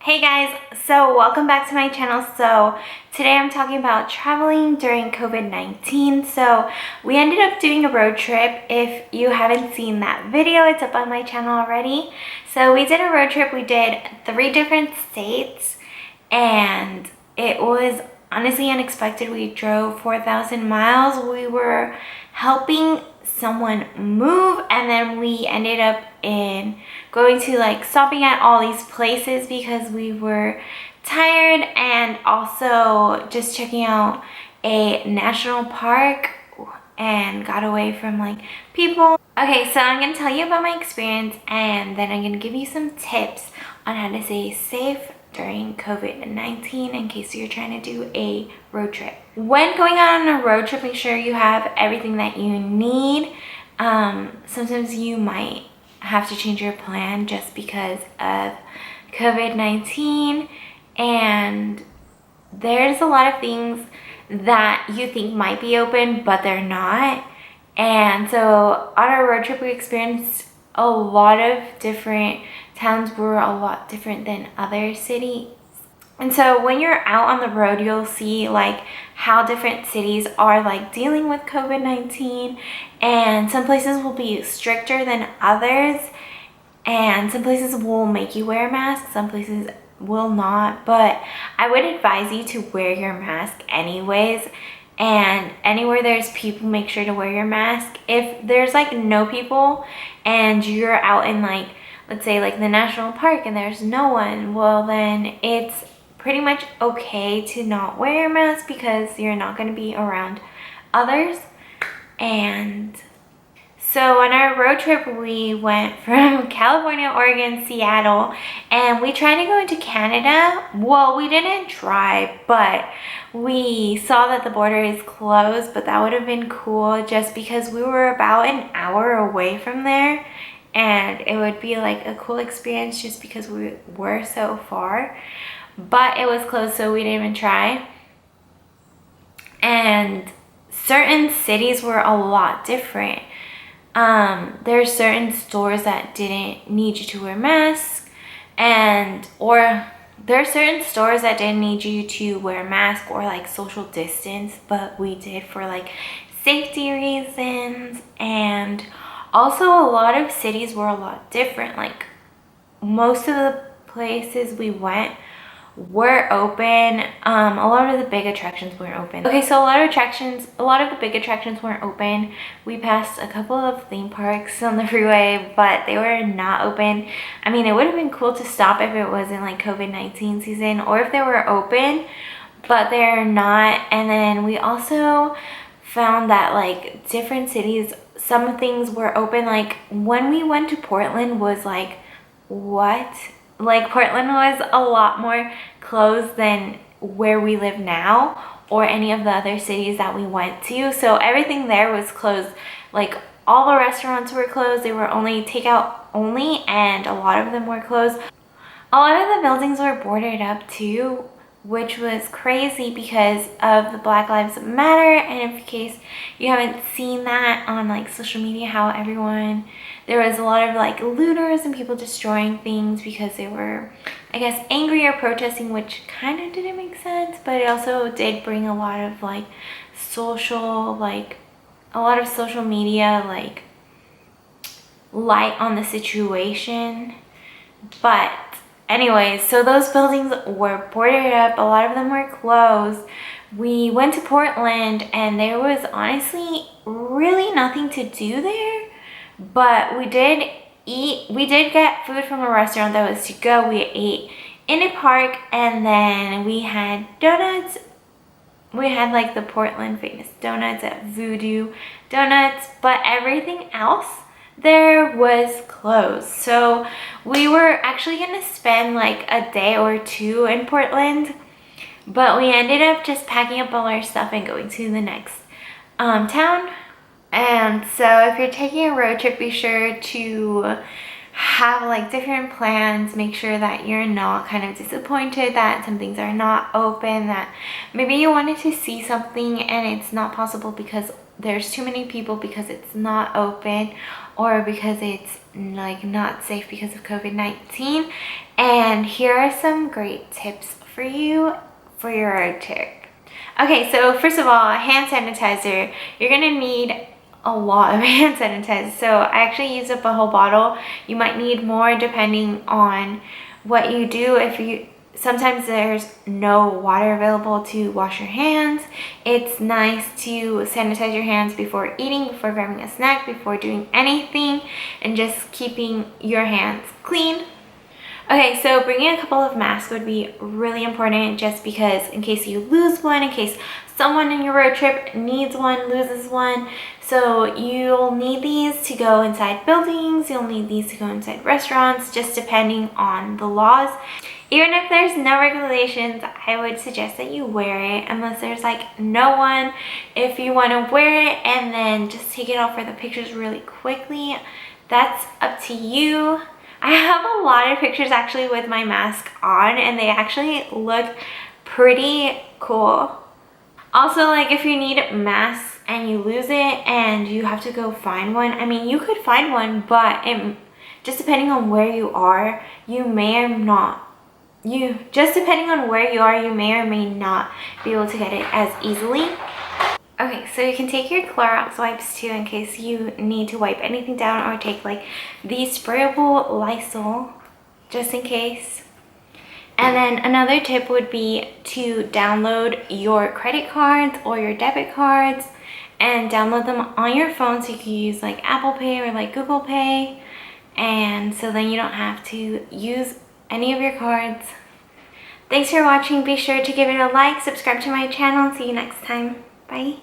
Hey guys, so welcome back to my channel. So today I'm talking about traveling during COVID-19. So we ended up doing a road trip. If you haven't seen that video, it's up on my channel already. So we did a road trip. We did 3 different states and it was honestly unexpected. We drove 4,000 miles. We were helping someone move, and then we ended up in going to stopping at all these places because we were tired, and also just checking out a national park and got away from people. Okay, so I'm gonna tell you about my experience, and then I'm gonna give you some tips on how to stay safe during COVID-19 in case you're trying to do a road trip. When going on a road trip, make sure you have everything that you need. Sometimes you might have to change your plan just because of COVID-19, and there's a lot of things that you think might be open but they're not. And so on our road trip we experienced a lot of different towns were a lot different than other cities. And so when you're out on the road, you'll see how different cities are dealing with COVID-19, and some places will be stricter than others, and some places will make you wear a mask, some places will not. But I would advise you to wear your mask anyways, and anywhere there's people, make sure to wear your mask. If there's no people and you're out in let's say the national park and there's no one, well then it's pretty much okay to not wear your mask because you're not going to be around others. And so on our road trip we went from California, Oregon, Seattle, and we tried to go into Canada. Well, we didn't try, but we saw that the border is closed, but that would have been cool just because we were about an hour away from there. And it would be a cool experience just because we were so far. But it was closed, so we didn't even try. And certain cities were a lot different. There's certain stores that didn't need you to wear masks, or there are certain stores that didn't need you to wear a mask or social distance, but we did for safety reasons. And also a lot of cities were a lot different. Most of the places we went were open. A lot of the big attractions weren't open. Okay, so a lot of the big attractions weren't open. We passed a couple of theme parks on the freeway, but they were not open. I mean, it would have been cool to stop if it wasn't COVID-19 season, or if they were open, but they're not. And then we also found that different cities, some things were open. When we went to Portland was what? Portland was a lot more closed than where we live now or any of the other cities that we went to. So everything there was closed. All the restaurants were closed. They were only takeout only, and a lot of them were closed. A lot of the buildings were boarded up too, which was crazy because of the Black Lives Matter. And in case you haven't seen that on social media, how there was a lot of looters and people destroying things because they were, I guess, angry or protesting, which kind of didn't make sense. But it also did bring a lot of social media light on the situation. But anyways, so those buildings were boarded up. A lot of them were closed. We went to Portland and there was honestly really nothing to do there. But we did eat. We did get food from a restaurant that was to go. We ate in a park, and then we had donuts. We had the Portland famous donuts at Voodoo Donuts, but everything else there was closed. So we were actually gonna spend a day or 2 in Portland, but we ended up just packing up all our stuff and going to the next town. And so if you're taking a road trip, be sure to have different plans. Make sure that you're not kind of disappointed that some things are not open, that maybe you wanted to see something and it's not possible because there's too many people, because it's not open. or because it's like not safe because of COVID-19. And here are some great tips for you for your road trip. Okay, so first of all, hand sanitizer. You're gonna need a lot of hand sanitizer. So I actually used up a whole bottle. You might need more depending on what you do. Sometimes there's no water available to wash your hands. It's nice to sanitize your hands before eating, before grabbing a snack, before doing anything, and just keeping your hands clean. Okay, so bringing a couple of masks would be really important, just because in case you lose one, in case someone in your road trip needs one, loses one. So you'll need these to go inside buildings, you'll need these to go inside restaurants, just depending on the laws. Even if there's no regulations, I would suggest that you wear it unless there's like no one. If you want to wear it and then just take it off for the pictures really quickly, that's up to you. I have a lot of pictures actually with my mask on, and they actually look pretty cool. Also, like if you need masks and you lose it and you have to go find one, I mean, you could find one, but just depending on where you are, you may or not. Just depending on where you are, you may or may not be able to get it as easily. Okay, so you can take your Clorox wipes too in case you need to wipe anything down, or take like the sprayable Lysol just in case. And then another tip would be to download your credit cards or your debit cards and download them on your phone, so you can use like Apple Pay or like Google Pay, and so then you don't have to use any of your cards. Thanks for watching. Be sure to give it a like, subscribe to my channel. See you next time. Bye.